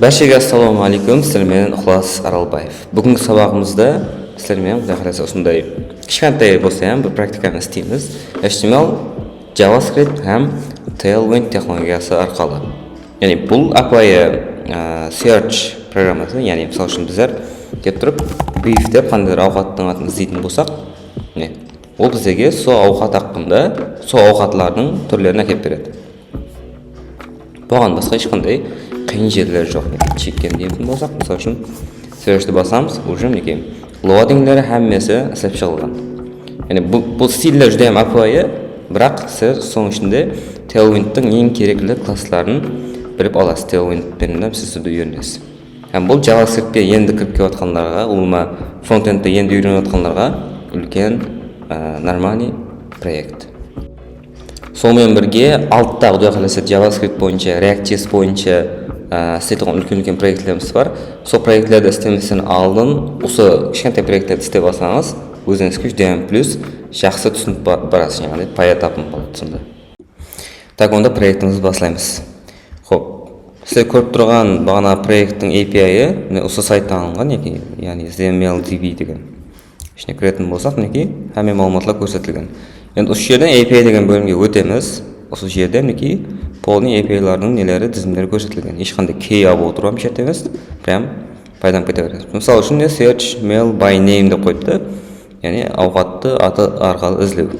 Баршаға ассаламу алейкум, сіздермен Ықылас Аралбаев. Бүгінгі сабағымызда сіздермен құдай қаласа осындай кішкентай болса бір практиканы істейміз. HTML, JavaScript һәм Tailwind технологиясы арқылы. Яғни бұл API search программасы, яғни мысалы үшін біздер деп тұрып brief деп қандайда ауқаттың атын іздейтін болсақ, ол бізге сол ауқат haqqында, сол ауқатлардың түрлерін әкеліп береді. Бұған басқа ешқандай қиын жерлер жоқ. Чеккен дейтін болсақ, мысалы үшін search'ті басамыз, уже мінекей лоадингтері һәммесі істеп шығылған. Яғни бұл стильдер жүдем API, бірақ сіз соның ішінде Tailwind'тің ең керекті класстарын біліп аласыз. Tailwind'пен сіз үйренесіз. Һәм бұл JavaScript'ке енді кіріп келіп жатқандарға, улма фронтендті енді үйреніп жатқандарға үлкен нормальный проект. Сонымен бірге алтта құдай қаласа JavaScript бойынша, React.js бойынша істейтін үлкен проектлеріміз бар. Сол проектлерді істеместен алдын осы кішкентай проектлерді істеп алсаңыз, өзіңізге жүдем плюс жақсы түсініп барасыз, яғни пая тапым болады сонда. Так, онда проектімізді баслаймыз. Хоп, сіздер көріп тұрған бағана проекттің API-ы осы сайттан алынған, яғни ZMLDB деген. Ішіне кіретін болсақ, һәме мәліметлер көрсетілген. Енді осы жерден API деген бөлімге өтеміз. Осы жерде полный API-лардың нелері тізімдері көрсетілген. Ешқандай key алып отыру шарт емес, прям пайдам кете береді. Мысалы үшін search mail by name деп қойды. Яғни ауқатты аты арқылы іздеу.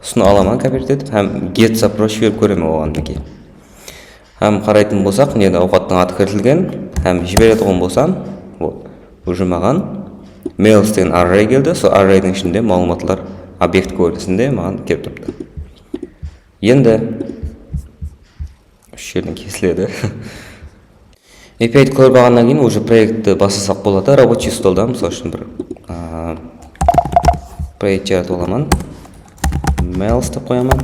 Соны аламан конверт етіп, һәм get запрос беріп көремін оған мінекей. Һәм қарайтын болсақ, ауқаттың аты кіртілген, һәм жіберетін болсам, уже маған mails деген array келді. Сол arrayдың ішінде мәліметлер объект көрінісінде маған келіп тұрды. Енді үш жерден кесіледі. API-ді көріп алғаннан кейін уже проектті басасақ болады. Рабочий столда мысалы үшін бір проект жаратып аламын. Mails деп қоямын.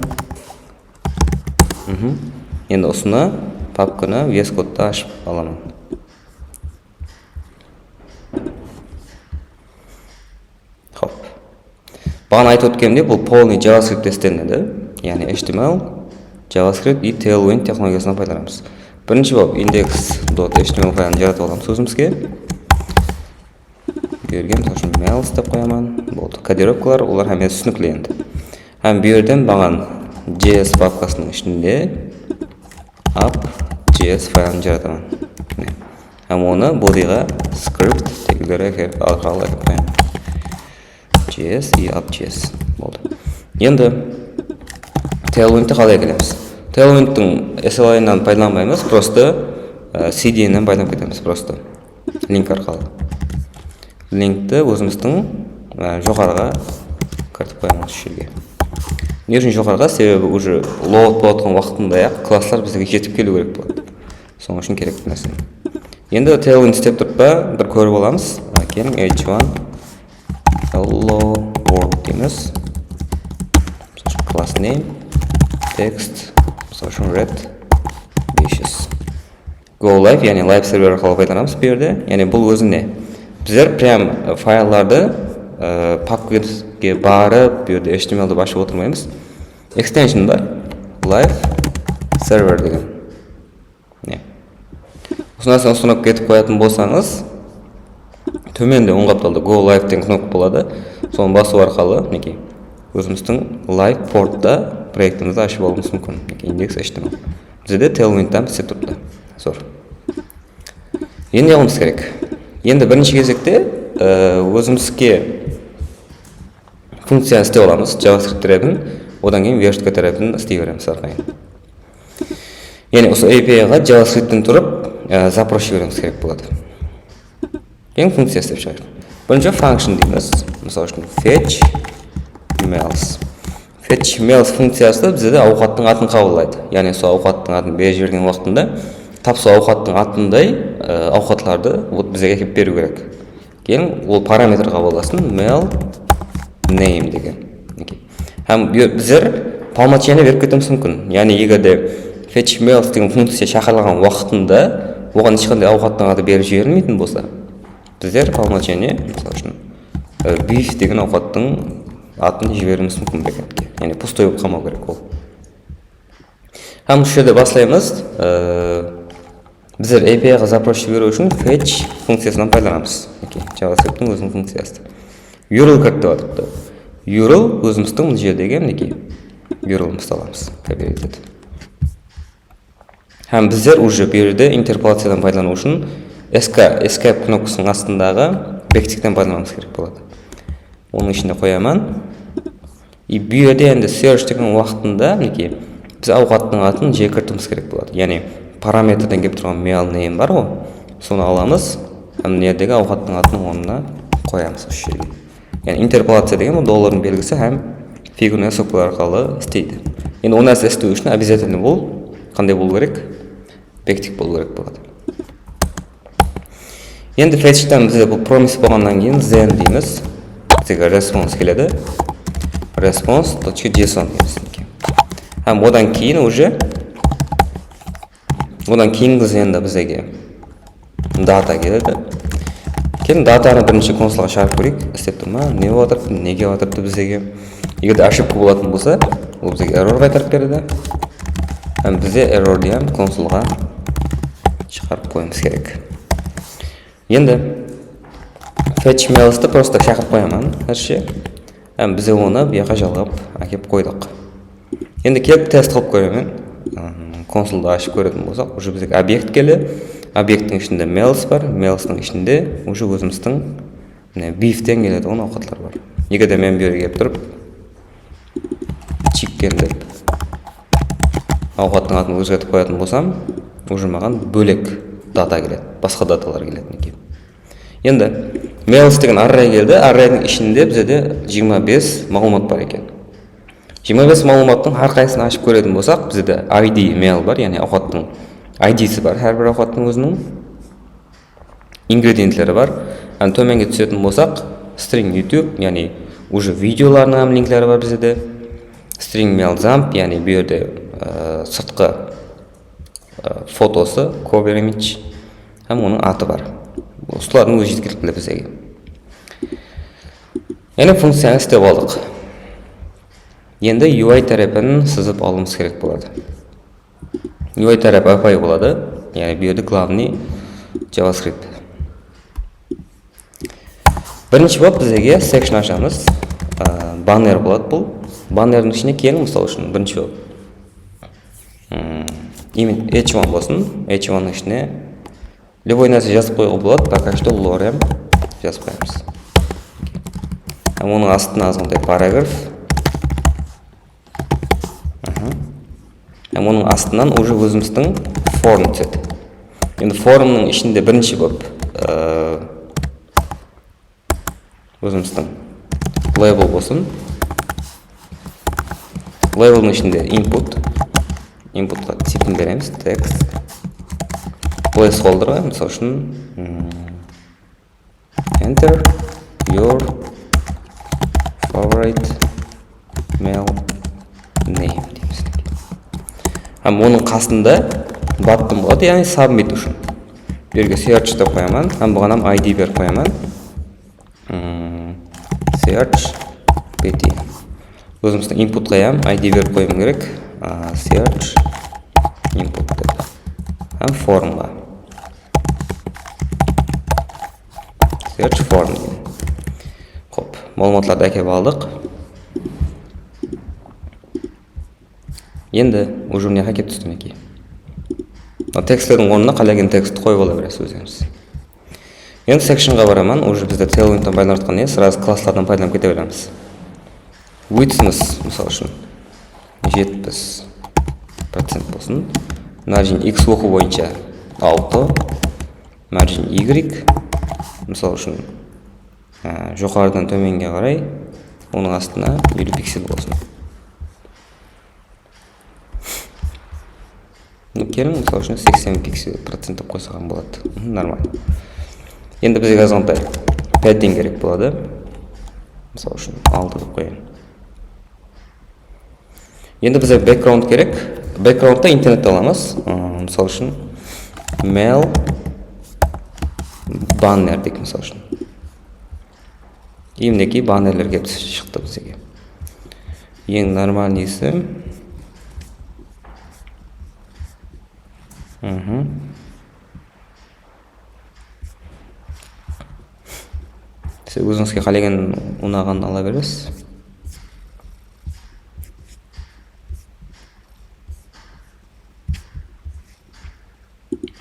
Енді осыны папканы VS Code'да ашып аламын. Хоп. Бағана айтып өткенде бұл полный JavaScript істелінеді. Яғни HTML, JavaScript и Tailwind технологиясынан пайдаланамыз. Бірінші болып index.html файлын жаратып аламыз өзімізге. Берген, мысалы үшін mails деп қоямын. Болды. Кодировкалар, олар һәммесі түсінікті енді. Һәм бұл жерден маған JS папкасының ішінде app.js файлын жаратамын. Һәм оны bodyға script тегілері арқылы әкеліп қоямын. JS и app.js болды. Енді Tailwind'ті қалай келеміз? Tailwind'тің SLI-нан пайдаланбаймыз, просто CDN-нен пайдаланып кетеміз, просто линк арқылы. Линкті өзіміздің жоғарыға кіртіп қоямыз жерге. Не үшін жоғарыға? Себебі уже лоуд болатын уақытында класслар бізге жетіп келу керек болады. Соның үшін керекті нәрсе. Енді Tailwind істеп тұрып па, бір көріп аламыз. Келің h1 hello world дейміз. Class name, text, мысалы үшін red, 500. Go live, яғни live сервер арқылы пайдаланамыз бұл жерде. Яғни бұл өзіне. Біздер прям файларды папкаға барып, бұл жерде HTML-ді ашып отырмаймыз. Extension бар, live server деген. Осынасын ұсынып кетіп қоятын болсаңыз, төменде оң қапталда go live деген кнопка болады. Соны басу арқылы, өзіміздің live портта проектімізді ашып алуымыз мүмкін. Index.html. Бізде Tailwind'дан істеп тұрды. Зор. Енді не қылмыз керек? Енді бірінші кезекте өзімізге функцияны істеп аламыз. JavaScript тарабын, одан кейін верстка тарабын істей береміз арқайын. Яғни осы API-ға JavaScript-тен тұрып запрос жібереміз керек болады. Ең функция істеп шығайық. Бірінші function дейміз. Мысалы үшін fetch mails. Fetch mails функциясы бізде ауқаттың атын қабылдайды. Яғни сол ауқаттың атын беріп жіберген уақытында тап сол ауқаттың атындай ауқатларды бізге әкеліп беру керек. Кейін ол параметр қабылдасын mail name деген. Һәм біздер палмачаны беріп кетуіміз мүмкін. Яғни егерде fetch mails деген функция шақырылған уақытында оған ешқандай ауқаттың аты беріп жіберілмейтін болса, біздер палмачаны, мысалы үшін beef деген ауқаттың атын жіберуіміз мүмкін бекетке. Яғни пустой болып қалмау керек ол. Һәм осы жерде баслаймыз. Біздер API-ға запрос жіберу үшін fetch функциясынан пайдаланамыз. JavaScript-тің өзінің функциясы. URL кіріп жатырды. URL өзіміздің бұл жердегі URL-ымызды аламыз. Копировать етеді. Һәм біздер уже бұл жерде интерполациядан пайдалану үшін escape кнопкасының астындағы backticktен пайдаланамыз керек болады. Оның ішінде қоямын. И бұл жерде енді search деген уақытында біз ауқаттың атын жеке кіртуіміз керек болады. Яғни параметрден келіп тұрған mail name бар ғой, соны аламыз, һәм жердегі ауқаттың атын орнына қоямыз осы жерге. Яғни интерполация деген бұл доллардың белгісі һәм фигурный соққылар арқылы істейді. Енді оны істеу үшін обязательно бұл қандай болу керек? Backtick болу керек болады. Енді fetch'тан бізде бұл promise болғаннан кейін then дейміз. Біздегі response келеді. Response.json дейміз. Һәм одан кейін уже кейінгі зенді біздеге data келеді. Кейін датаны бірінші консольға шығарып көрейік. Істеп тұр ма? Не отырды? Неге отырды біздеге? Егер де ошибка болатын болса, ол бізге error қайтарып береді. Һәм бізде error деген консольға шығарып қоюымыз керек. Енді fetch mails'ты просто шақырып қоямын. Һәм бізде оны бұяқа жалғап әкеп қойдық. Енді келіп тест қылып көремін. Консольды ашып көретін болсақ, уже бізге объект келді. Объекттің ішінде mails бар, mails'ның ішінде уже өзіміздің beef'тен келеді оның ауқатлар бар. Егер де мен берге келіп тұрып, chicken деп ауқаттың атын өзгертіп қоятын болсам, уже маған бөлек дата келеді, басқа даталар келеді. Енді mails деген array келді, array'ның ішінде бізде 25 мағлұмат бар екен. 25 мағлұматтың әрқайсысын ашып көретін болсақ, бізде ID mail бар, яғни ауқаттың ID-сі бар, әрбір ауқаттың өзінің ингредиентлері бар. Төменге түсетін болсақ, string YouTube, яғни уже видеоларының линклері бар бізде. String mail dump, яғни бұл жерде сыртқы фотосы, cover image, һәм оның аты бар. Осылардың өзі жеткілікті біздеге. Яғни функцияны істеп алдық. Енді UI тарапын сызып алуымыз керек болады. UI тарапы API болады, яғни бұл жерде главный JavaScript. Бірінші болып біздеге section ашамыз. Баннер болады бұл. Баннердің ішіне кейін мысал үшін бірінші болып h1 болсын. H1-ның ішіне любой нәрсе жазып қойуға болады. Пока что lorem жазып қоямыз. Оның астына азғандай параграф. Оның астынан уже өзіміздің form түседі. Енді formның ішінде бірінші болып өзіміздің label болсын. Label'ның ішінде inputқа типін береміз, text. Placeholder'ға, мысалы үшін enter your favorite mail name дейміз. Һәм оның қасында button болады, яғни submit үшін. Берге search деп қоямын, һәм бұған ID беріп қоямын. Search pt. Өзіміздің input қоям, ID беріп қойым керек. Search input деп. Һәм formға. Search form. Хоп, мәліметтарды әкеп алдық. Енді уже мына жаққа келіп түстім екен. Тексттердің орнына қалаған текстті қойып ала бересіз өзіңіз. Енді sectionға барамын, уже бізде tailwind'тан пайдаланып жатқан сразу класстардан пайдаланып кете береміз. Width'іміз, мысалы үшін 70% болсын. Margin X оқу бойынша 6, margin Y, мысалы үшін жоғарыдан төменге қарай, оның астына 50 пиксель болсын. Келін, мысалы үшін 80% қойсаған болады. Нормально. Енді бізге азғандай padding керек болады. Мысалы үшін 6 деп қойын. Енді бізге background керек. Background'та интернетті аламыз. Мысалы үшін mail banner дейік, мысалы үшін. Емнеки баннерлер келіп шықты бізге. Ең нормальныйсы. 10 Сіз өзіңізге қалаған ұнаған ала бересіз.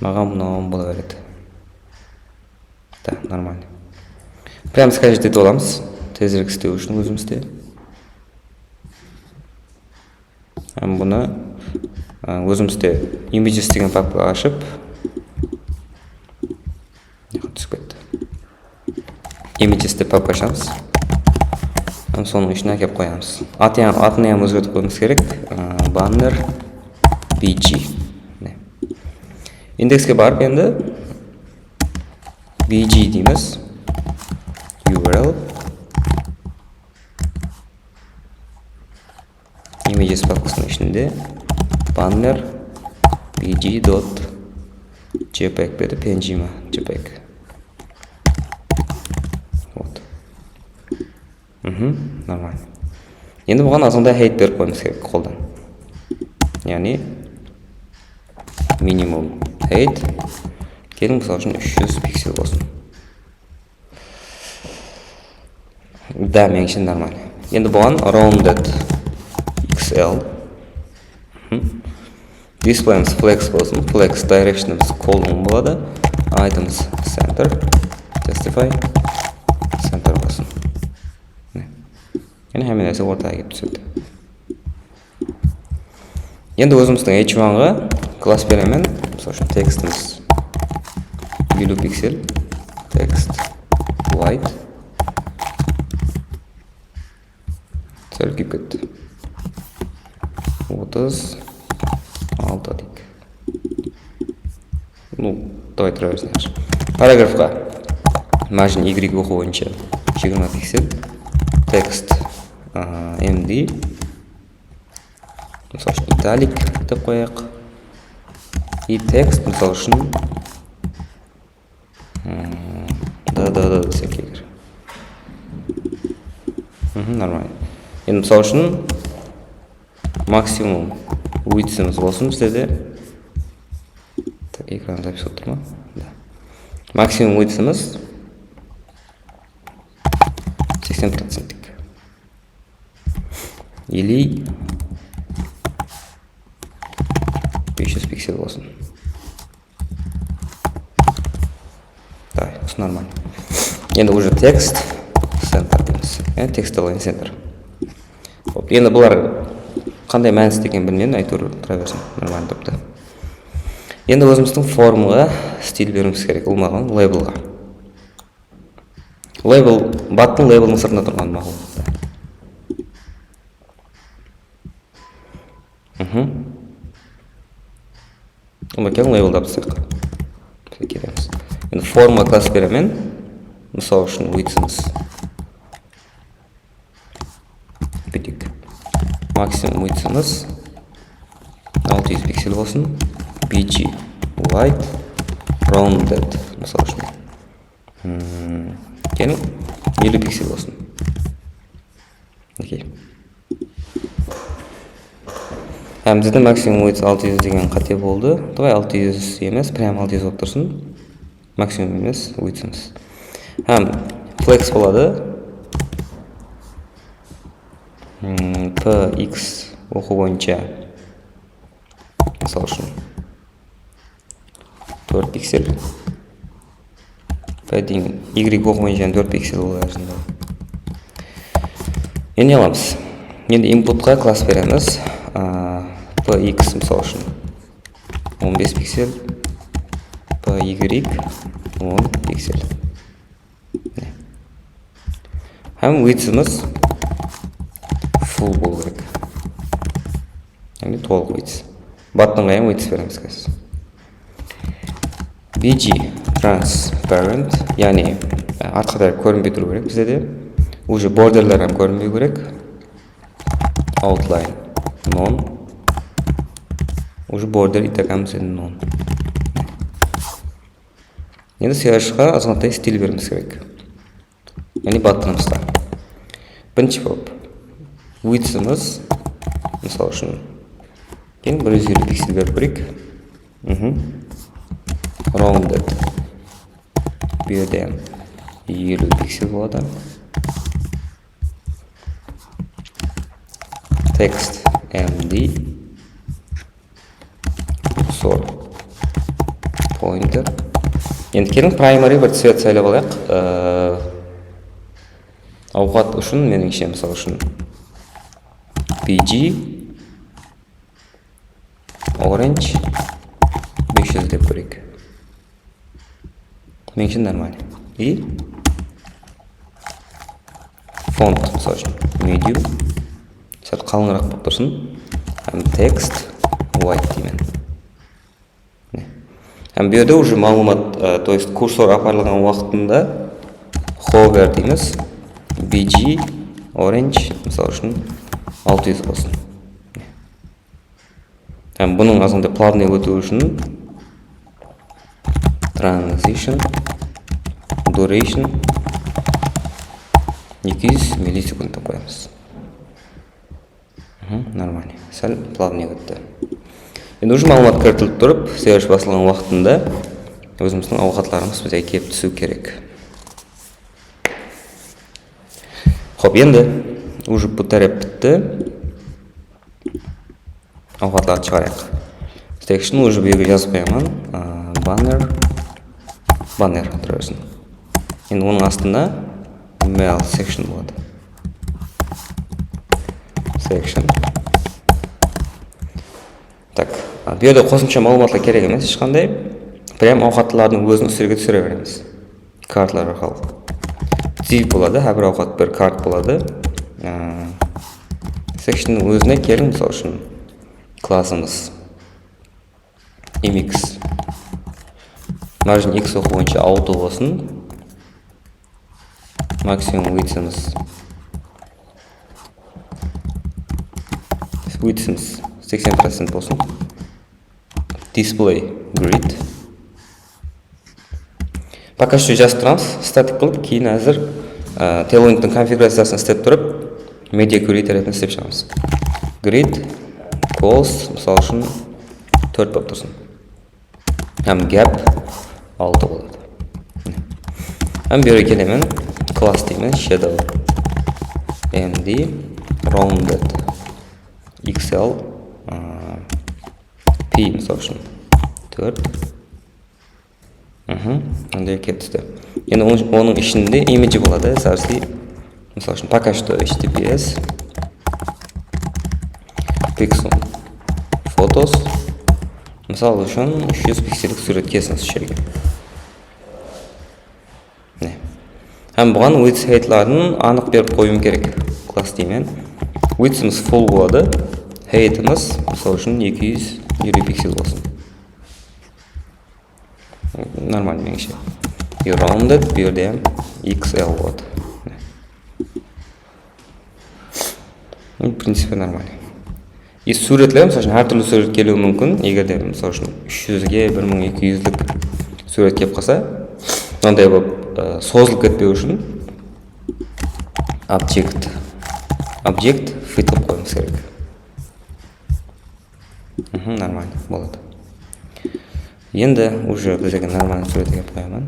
Маған мынауын бола береді. Да, нормально. Прямо скажете етіп аламыз. Тезірек істеу үшін өзімізде. Бұны өзімізде images деген папка ашып түсіп кетті. Images деп папка ашамыз. Соның ішіне әкеп қоямыз. Атын өзгертіп қоймыз керек. Banner bg. Индекске барып енді bg дейміз. URL images папкасының ішінде banner bg.jpg беді, png ма, jpg. Вот. Нормально. Енді бұған азғанда height беріп қоймыз керек қолдан. Яғни minimum height келін мысалы үшін 300 пиксель болсын. Да, мен үшін нормально. Енді бұған rounded XL. Display'ımız flex болсын. Flex direction'ımız column болады. Items center. Justify center болсын. Яғни hemen нәрсе ортаға келіп түседі. Енді өзіміздің h1-ға класс беремін. Мысалы үшін текстіміз 50 пиксель. Text white. Сәл күйіп кетті. 36 дейік. Давай тұра берсін. Параграфқа margin y оқу бойынша 20 пиксель. Text md. Мысалы үшін italic деп қояқ. И text мысалы үшін да десек егер. Нормально. Енді мысалы үшін максимум width'ымыз болсын бізде. Экран запись отыр ма? Да. Максимум width'ымыз 80%. Или 500 пиксель болсын. Да, осы нормально. Енді уже текст center дейміз. Текст align center. Енді бұлар қандай мәнісі деген білмеймін, әйтеуір тұра берсін, нормально тұрды. Енді өзіміздің формаға стиль беруіміз керек, ол маған лейблға. Лейбл, баттың лейблдің сыртында тұрған мағыл. Одан лейблда біздер келеміз. Енді форма класс беремін, мысалы үшін width'ымыз бедік. Максимум width'ымыз 600 пиксель болсын. bg white rounded мысалы үшін. Келін 50 пиксель болсын. Окей. Бізде максимум width 600 деген қате болды. Давай 600 емес, прям 600 болып тұрсын. Максимум емес width'ымыз. Flex болады. px оқу бойынша мысалы үшін 4 пиксель. Padding y оқу бойынша 4 пиксель болады. Енді аламыз. Енді inputқа класс береміз. px мысалы үшін 15 пиксель. py 10 пиксель. Width'ымыз full болу керек. Яғни толық width. Баттың қайын width береміз қазір. bg transparent, яғни артқадар көрінбей тұру керек бізде де. Уже бордерлерім көрінбей керек. Outline none. Уже border итакамыз none. Енді CH-ға азғантай стиль береміз керек. Яғни баттыңымызға. Бірінші болып width'ымыз мысалы үшін 150 пиксель беріп көрейік. Rounded. Берден 50 пиксель болады. Text md cursor pointer. Енді келin primary бір цвет сайлап алайық. Ауқат үшін меніңше мысалы үшін PG orange 500 деп көрейік. Меніңше нормально. И фонт мысалы үшін medium сәл қалыңырақ болып тұрсын. Text white деймін. Бұл жерде уже мағлұмат, то есть курсор апарылған уақытында hover дейміз. BG orange мысалы үшін 600 болсын. Бұның азында плавный өту үшін transition duration 200 миллисекунд қоямыз. Нормально. Сәл плавный өтті. Енді уже мағлұмат кіртіліп тұрып, сервер басылған уақытында өзіміздің ауқатларымыз бізде келіп түсу керек. Хоп, енді уже бұл тәреп бітті. Ауқатларды шығарайық. Section уже бұл жерге жазып қоямын. Banner тұра берсін. Енді оның астында mail section болады. Section. Так, бұл жерде қосымша мағлұматтар керек емес, ешқандай. Прям ауқатлардың өзін үстелге түсіре береміз. Картлар арқылы. Div болады, әрбір ауқат бір карт болады. Sectionның өзіне келin, мысалы үшін классымыз mx. Margin x оқу бойынша auto болсын. Maximum width'imiz 80% болсын. Display grid. Пока что жазып тұрамыз, статик қылып, кейін әзір Tailwind'дің конфигурациясын істеп тұрып, media query ретінде істеп шығамыз. Grid, calls, мысалы үшін 4 болып тұрсын. Gap 6 болады. Бері келемін, class деймін, shadow md rounded xl p мысалы үшін 4. Ондай кетті. Енді оның ішінде image болады, сәрсі. Мысалы үшін пока что HTTPS pixel photos. Мысалы үшін 300 пикселік сурет кесіңіз жерге. Бұған width height-ларын анық беріп қойым керек. Класс деймен. Width'imiz full болады. Height-іміз мысалы үшін 250 пиксел болсын. Нормально меніңше. И rounded бір жерде XL болады. В принципе нормально. И суретлер, мысалы үшін әртүрлі сурет келуі мүмкін. Егерде мысалы үшін 300-ге 1200-лік сурет кеп қалса, ондай болып созылып кетпеу үшін object fit қылып қоймыз керек. Нормально болады. Енді уже біздегі нормальный сурет кеп қоямын.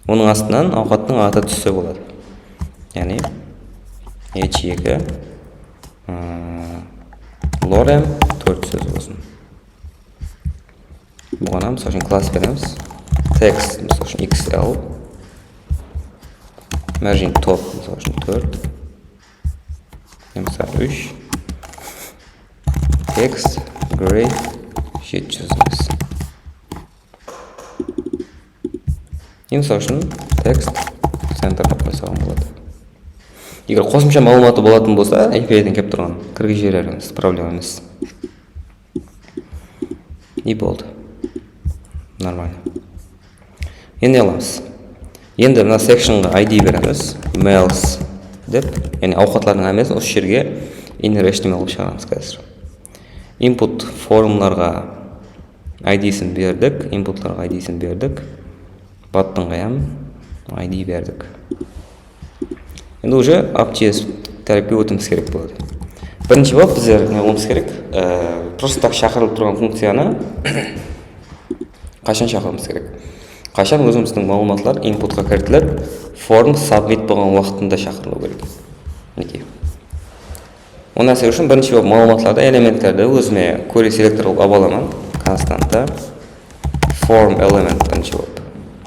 Оның астынан ауқаттың аты түссе болады. Яғни H2 lorem 4 сөз болсын. Бұғана мысалы үшін класс береміз. Text мысалы үшін XL. Margin top мысалы үшін 4. Мысалы 3. Text gray 700. Мысалы үшін text центрға қойсаған болады. Егер қосымша мағлұматы болатын болса, API-ден кеп тұрған кірге жіберерміз, проблема емес. И болды. Нормально. Енді аламыз. Енді мына sectionға ID береміз, mails деп, яғни ауқатлардың әмесін осы жерге inner HTML қылып шығарамыз қазір. Input формуларға ID-сін бердік, inputlарға ID-сін бердік. Баттың қаям, ID бердік. Енді уже up.js тәріпке өтіміз керек болады. Бірінші болып біздер не болмыз керек? Просто так шақырылып тұрған функцияны қашан шақыруымыз керек? Қашан өзіміздің малуматлар инпутқа кіртіліп, форм submit болған уақытында шақырылу керек. Мінекей. Оны нәрсе үшін бірінші болып малуматларды, элементтерді өзіме query селектор қылып ала аламын. Константа form element бірінші болып.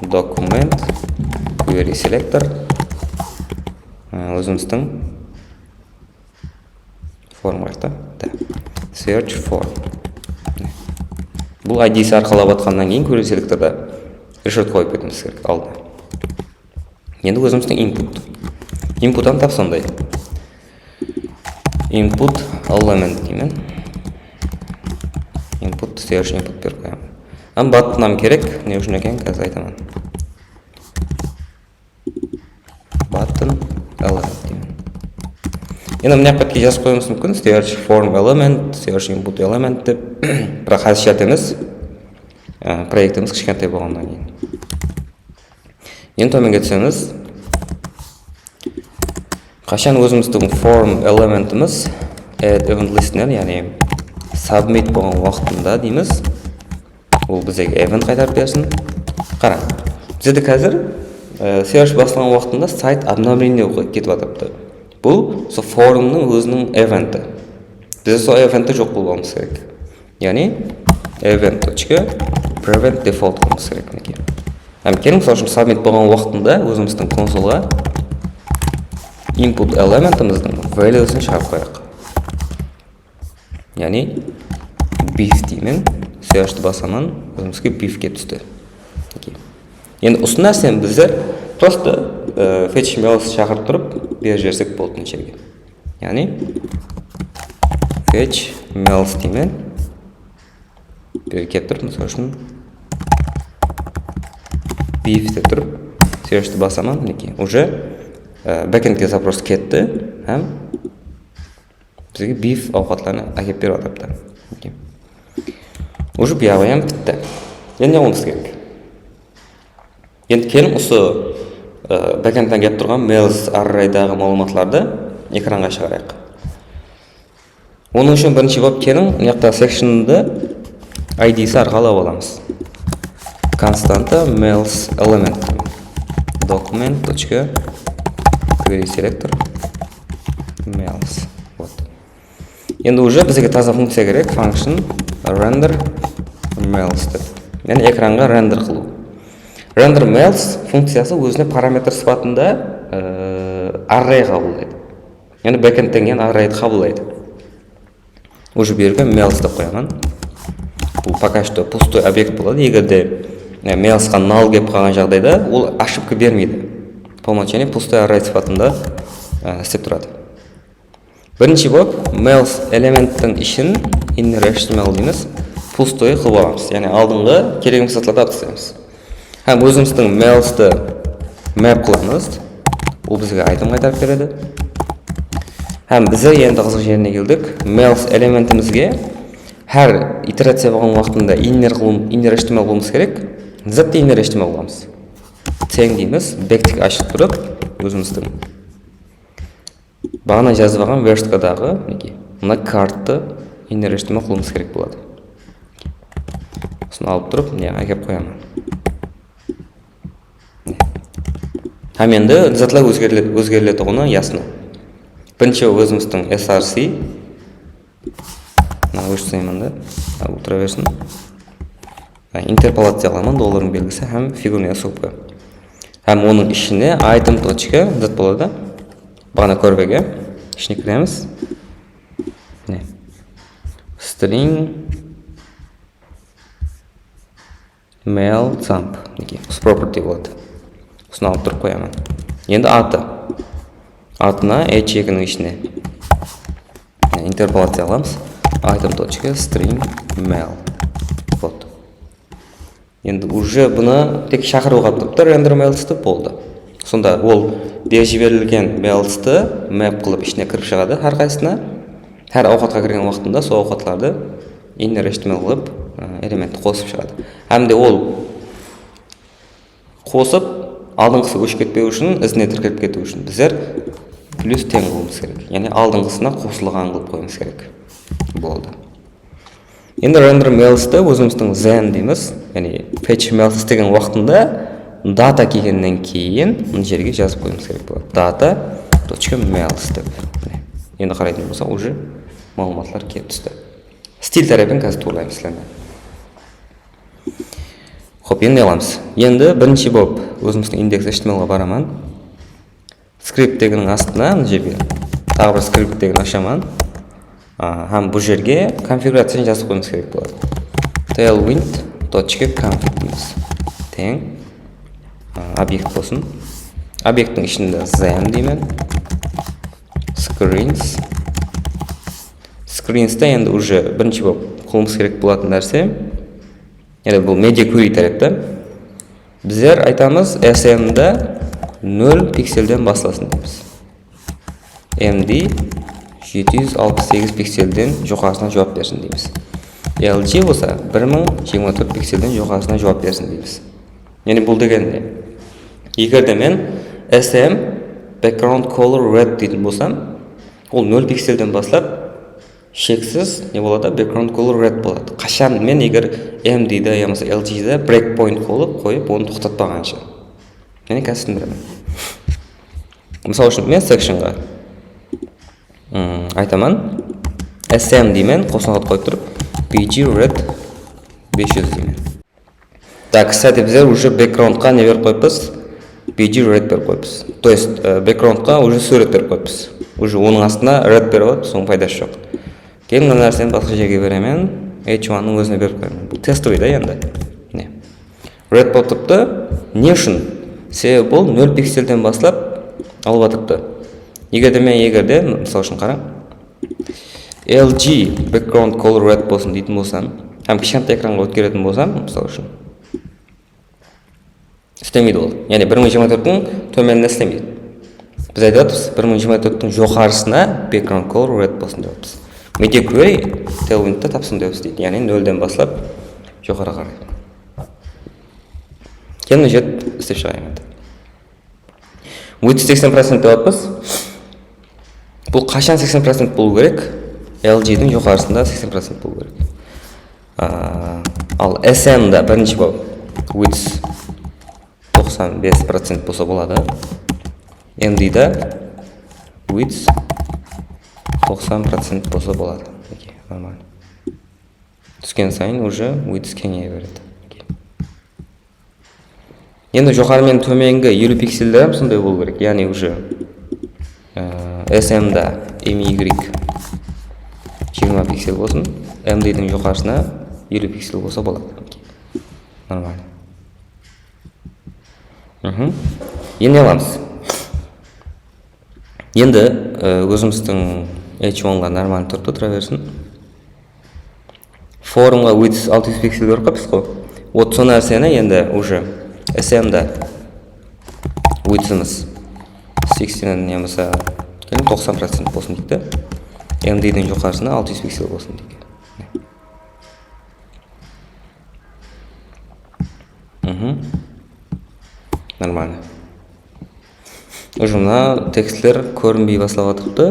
Document query selector өзіміздің form қайықта. Search form. Бұл ID-сі арқалап атқаннан кейін query селекторда решет қойып кетіміз керек алды. Енді өзіміздің input. Input-ан тап сондай. Input element деймін. Input search input беріп қоямын. Баттынам керек, не үшін екен қазір айтамын. Button element деймін. Енді мына пакетке жазып қоюымыз мүмкін. Search form element, search input element деп. Бірақ қазір шарт емес. Проектіміз кішкентай болғаннан кейін. Енді төменге түсеміз. Қашан өзіміздің form элементіміз add event listener, яғни submit болған уақытында дейміз. Ол бізге event қайтарып берсін. Қара. Бізде қазір search басылған уақытында сайт обновление кетіп жатырды. Бұл сол формның өзінің event'і. Бізде сол event'і жоқ болуымыз керек. Яғни event.prevent default қылмыз керек. Келің мысалы үшін submit болған уақытында өзіміздің консолға input элементіміздің value'сын шығарып қояйық. Яғни beef деймін. Search'ті басамын, өзімізге beef кеп түсті. Енді осы нәрсені біздер просто fetch mels шақырып тұрып беріп жіберсек болды мына жерге. Яғни fetch mels деймін. Беріп кеп тұрып, мысалы үшін beef деп тұрып search'ті басамын, мінекей. Уже backend'ге запрос кетті, һәм бізге beef ауқатларына әкеп беріп жатырды. Уже бұяғайым бітті. Енді не болмыз керек? Енді келім осы backend'тен кеп тұрған mails array'дағы малуматларды экранға шығарайық. Оның үшін бірінші болып келім, мына section'ды ID-сі арқалап аламыз. Константа mails element document.query selector mails. Енді уже бізге таза функция керек, function render mails деп. Яғни экранға render қылу. Render mails функциясы өзіне параметр сипатында array қабылдайды. Яғни backend'тен кейін array'ды қабылдайды. Уже беруге mails деп қоямын. Бұл пока что пустой объект болады. Егерде mailsқа null кеп қалған жағдайда, ол ошибка бермейді. По умолчанию пустой array сипатында істеп тұрады. Бірінші болып, mails элементтің ішін inner HTML дейміз, пустой қылып аламыз. Яғни алдыңғы керегіміз сатылады тастаймыз. Һәм өзіміздің mails'ты map қыламыз. Ол бізге item қайтарып береді. Һәм бізде енді қызық жеріне келдік. Mails элементімізге әр итерация болған уақытында inner HTML қылуымыз керек. Затты inner HTML қыламыз. Тең дейміз, бэктік ашық тұрып, өзіміздің бағана жазып алған версткадағы мына картты inner HTML қылуымыз керек болады. Соны алып тұрып, әкеп қоямын. Һәм енді затлар өзгеріледі ғына ясно. Бірінші өзіміздің src өшсеймін да, отыра берсін. Интерполация қыламын, доллардың белгісі һәм фигурная ссылка. Һәм оның ішіне item точка зат болады. Бағана көрбеге ішіне кіреміз. String mail thumb. Осы property болады. Осыны алып тұрып қоямын. Енді аты. Атына h2-нің ішіне интерполация аламыз. Item.string mail. Вот. Енді уже бұны тек шақыруға тұрыпты render mails-ті болды. Сонда ол беріп жіберілген mails-ті map қылып ішіне кіріп шығады әрқайсысына. Әр ауқатқа кірген уақытында сол ауқатларды inner HTML қылып элементті қосып шығады. Әмде ол қосып алдыңғысы өшіп кетпеу үшін, ізіне тіркеліп кету үшін біздер плюс тең қылуымыз керек. Яғни алдыңғысына қосылған қылып қоймыз керек. Болды. Енді render mails'ті өзіміздің then дейміз, яғни fetch mails істеген уақытында data келгеннен кейін мына жерге жазып қоюымыз керек болады. Data.mails деп. Енді қарайтын болсақ, уже мағлұматлар келіп түсті. Стиль тарапын қазір туралаймыз сіздермен. Хоп, енді аламыз. Енді бірінші болып өзіміздің индекс HTML-ға барамын. Скрипт дегеннің астына мына жерге тағы бір скрипт деген ашамын. Һәм бұл жерге конфигурацияны жазып қоюымыз керек болады. tailwind.config дейміз. Тең объект болсын. Объекттің ішінде then деймін. Screens-та енді уже бірінші болып қолымыз керек болатын нәрсе. Енді бұл media query тарапта. Біздер айтамыз SM-да 0 пикселден басталсын дейміз. MD 768 пикселден жоғарысына жауап берсін дейміз. LG болса 1024 пикселден жоғарысына жауап берсін дейміз. Яғни бұл деген не? Егер де мен SM background color red дейтін болсам, ол 0 пикселден бастап шексіз не болады? Background color red болады. Қашан мен егер MD-да ямаса LG-да breakpoint қойып, оны тоқтатпағанша. Яғни қазір түсіндіремін. Мысалы үшін мен sectionға айтамын SM деймін, қосынға қойып тұрып PG red 500 деймін. Так, кстати, біздер уже background-қа не беріп қойыппыз? PG red беріп қойыппыз. То есть background-қа уже сурет беріп қойыппыз. Уже оның астына red беріп қойыппыз, соның пайдасы жоқ. Кейін мына нәрсені басқа жерге беремін, H1-ның өзіне беріп қоямын. Бұл тестовый да енді. Red болып тұрыпты. Не үшін? Себебі бұл 0 пикселден бастап алып атыпты. Егерде, мысалы үшін қараң, LG background color red болсын дейтін болсам, һәм кішкентай экранға өткеретін болсам, мысалы үшін істемейді ол. Яғни 1024-тің төменіне істемейді. Біз айтамыз 1024-тің жоғарысына background color red болсын деп жатырмыз. Media query tailwind-та тапсын деп істейді. Яғни 0-ден бастап жоғары қарай. Кейін жет істеп шығайын енді. Width 80% деп жатырмыз. Бұл қашан 80% болу керек? LG-дің жоғарысында 80% болу керек. Ал SM-да бірінші болып width 95% болса болады. MD-да width 90% болса болады. Нормально. Түскен сайын уже width кеңейе береді. Енді жоғары мен төменгі 50 пикселдер сондай болу керек. Яғни уже SM-да MY 20 пиксел болсын, MD-дің жоғарысына 50 пиксел болса болады. Нормально. Енді аламыз. Енді өзіміздің H1-ға нормально тұрды, тұра берсін. Форумға width 600 пиксел беріп қойыппыз қой. Вот сол нәрсені енді уже SM-да width-іміз 80-нен немесе 90% болсын дейді. MD-дің жоғарысына 600 пиксел болсын дейді. Нормально. Уже мына текстлер көрінбей бастап жатыпты.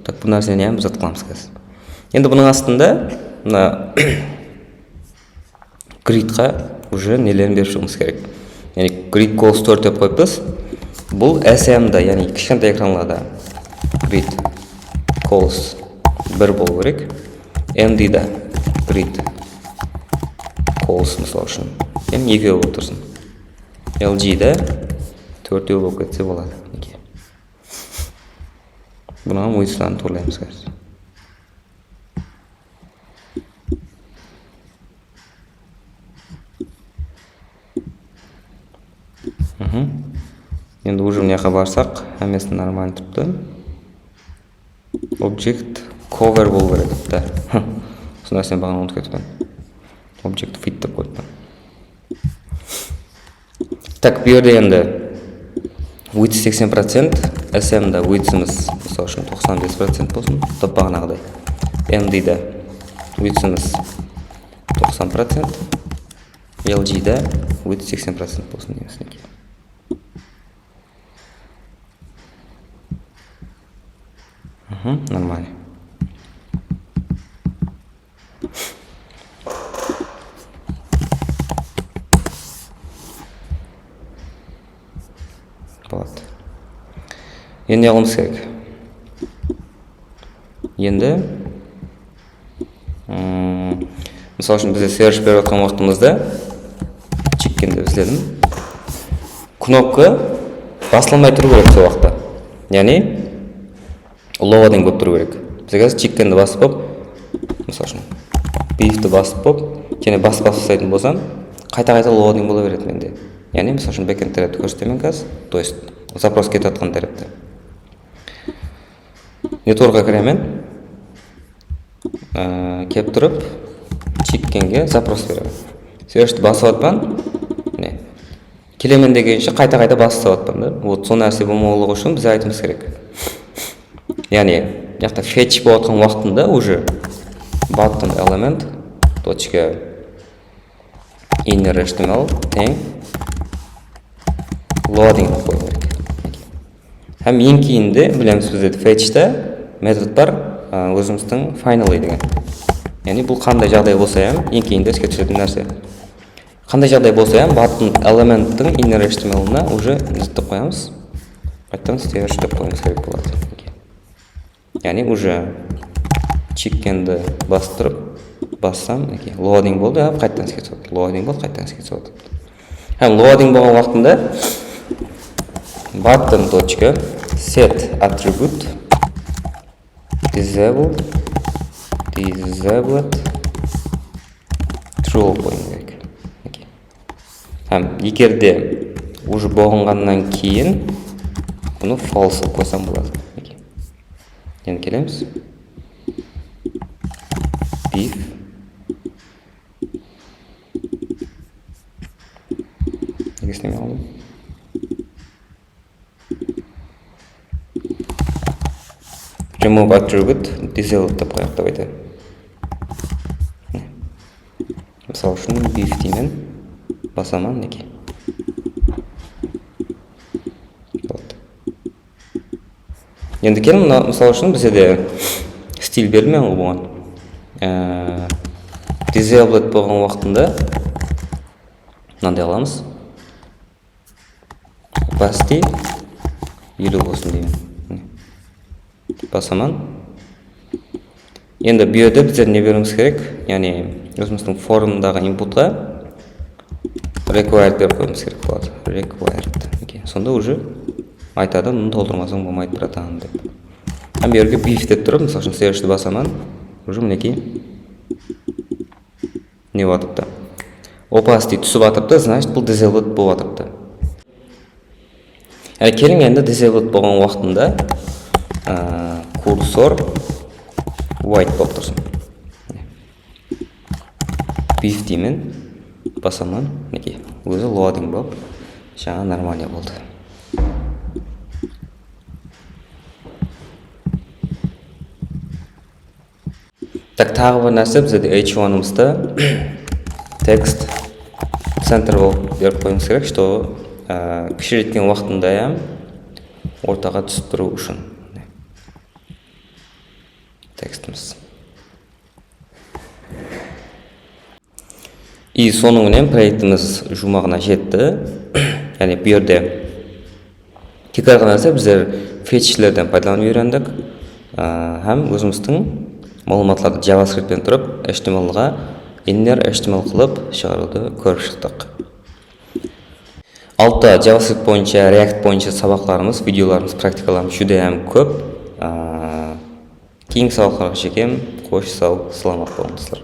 Так, бұл нәрсені біз атқыламыз қазір. Енді бұның астында мына grid-қа уже нелерін беріп шығуымыз керек. Яғни grid calls 4 деп қойыппыз. Бұл SM-да, яғни кішкентай экранларда grid calls 1 болу керек. MD-да grid calls мысалы үшін. Яғни 2 болып тұрсын. LG-да 4 болып кетсе болады. Бұнан width-ларын торлаймыз қазір. Енді уже мыняққа барсақ, әмесін нормально тұрыпты. Object cover болу керек та. Сол нәрсені бағана ұмытып кетіппін. Object fit деп қойыппын. Так, бұл жерде енді width 80%, SM-да width-іміз мысалы үшін 95% болсын, бағанағыдай. MD-да width-іміз 90%, LG-да width 80% болсын дейміз. Нормально. болады. Енді не қылмыз керек? Енді мысалы үшін бізде сервер беріп жатқан уақытымызда чеккенді іздедім. Кнопка басылмай тұру керек сол уақытта. Яғни loading болып тұру керек. Біз қазір чеккенді басып болып, мысалы үшін beefті басып болып, және басып жасайтын болсам, қайта loading бола береді менде. Яғни мысалы үшін backend тарапты көрсетемін қазір, то есть запрос кетіп жатқан тарапты. Нетворкқа кіремін, келіп тұрып, чеккенге запрос беремін. Сервишті басып жатпан, келемен дегенше қайта басып жатпан да. Вот сол нәрсе болмаулығы үшін біз айтымыз керек. Яғни, яқта fetch болып жатқан уақытында уже button element точка inner html тең loading қою керек. Һәм ең кейінде білеміз бізде fetch'та метод бар, өзіміздің finally деген. Яғни бұл қандай жағдай болса ең кейінде іске түсетін нәрсе. Қандай жағдай болса button elemenттің inner html-на уже іздеп қоямыз. Қайттан стейгер деп қойымыз керек болады. Яғни уже чеккенді бастырып, бассам, loading болды, қайттан іске түседі. Loading болды, қайттан іске түседі. Һәм loading болған уақытында button.set attribute disabled true қойым керек. Һәм егерде уже болғаннан кейін бұны false қойсам болады. Енді келеміз. Beef неге істемей қалдым? Remove attribute disabled деп қояйық деп айтайын. Мысалы үшін beef деймін, басаман неге. Енді келім, мысалы үшін бізде де стиль берілмей болған. Disabled болған уақытында мынандай аламыз. Opacity 50 болсын деймін. Басаман. Енді бұйырды біздер не беруіміз керек? Яғни өзіміздің форумдағы инпутқа required беріп қойымыз керек болады. Required. Сонда уже айтады, мұны толтырмасаң болмайды братан деп. Һәм берге beef деп тұрып, мысалы үшін сервишті басаман, уже мінекей не батыпты. Opacity түсіп атыпты, значит бұл disabled болып атыпты. Келің енді disabled болған уақытында курсор white болып тұрсын. Beef деймін, басаман, мінекей өзі loading болып, жаңа нормально болды. Тағы бір нәрсе бізде h1-ымызда text center болып беріп қойымыз керек, что кішірейткен уақытында ортаға түсіп тұру үшін текстіміз. И соныңмен проектіміз жұмағына жетті. Яғни бұл жерде кекарған нәрсе біздер фетчлерден пайдаланып үйрендік. Һәм өзіміздің мағлұматларды JavaScript-пен тұрып, HTML-ға inner HTML қылып шығаруды көріп шықтық. Алда JavaScript бойынша, React бойынша сабақтарымыз, видеоларымыз, практикаларымыз жүдем көп. Кейінгі сабақтарға шекем, қош сау, саламат болыңыздар.